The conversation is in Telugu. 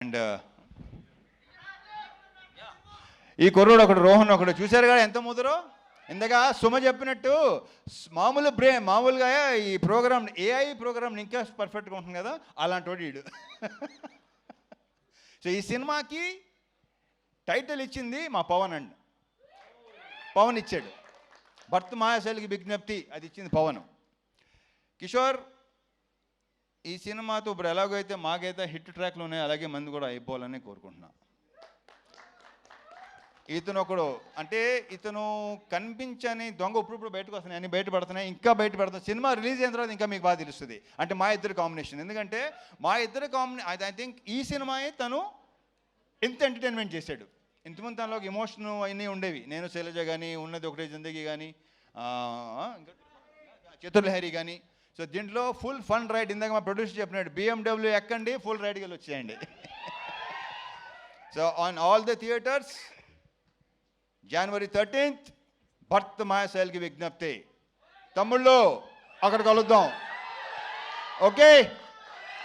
అండ్ ఈ కుర్రోడు ఒకడు రోహన్ ఒకడు చూశారు కదా ఎంత ముదరో. ఇందాక సుమ చెప్పినట్టు మామూలుగా ఈ ప్రోగ్రామ్ ఏఐ ప్రోగ్రామ్ ఇంకా పర్ఫెక్ట్గా ఉంటుంది కదా, అలాంటి వాడు వీడు. సో ఈ సినిమాకి టైటిల్ ఇచ్చింది మా పవన్ అండి. పవన్ ఇచ్చాడు. భర్త మహాశైలికి విజ్ఞప్తి అది ఇచ్చింది పవన్. కిషోర్, ఈ సినిమాతో ఇప్పుడు ఎలాగైతే మాకైతే హిట్ ట్రాక్లు ఉన్నాయో అలాగే మంది కూడా అయిపోవాలని కోరుకుంటున్నా. ఇతను ఒకడు అంటే ఇతను కనిపించని దొంగ ఇప్పుడు బయటకు వస్తున్నాయి, అన్ని బయటపడుతున్నాయి, ఇంకా బయటపడుతున్నాయి. సినిమా రిలీజ్ అయిన తర్వాత ఇంకా మీకు బాగా తెలుస్తుంది. అంటే మా ఇద్దరు కాంబినేషన్, ఎందుకంటే మా ఇద్దరు ఐ థింక్ ఈ సినిమాయే తను ఎంత ఎంటర్టైన్మెంట్ చేశాడు. ఇంతమంది తనలో ఎమోషన్ అన్నీ ఉండేవి. నేను శైలజ కానీ, ఉన్నది ఒకటే జిందగీ కానీ, చతుర్లహరి కానీ. సో దీంట్లో ఫుల్ ఫన్ రైడ్. ఇందాక మా ప్రొడ్యూసర్ చెప్పినాడు, BMW ఎక్కండి, ఫుల్ రైడ్కి వెళ్ళి వచ్చేయండి. So on all the theatres January 13th భర్త మహాశైలికి విజ్ఞప్తి. తమ్ముళ్ళు అక్కడ కలుద్దాం. ఓకే.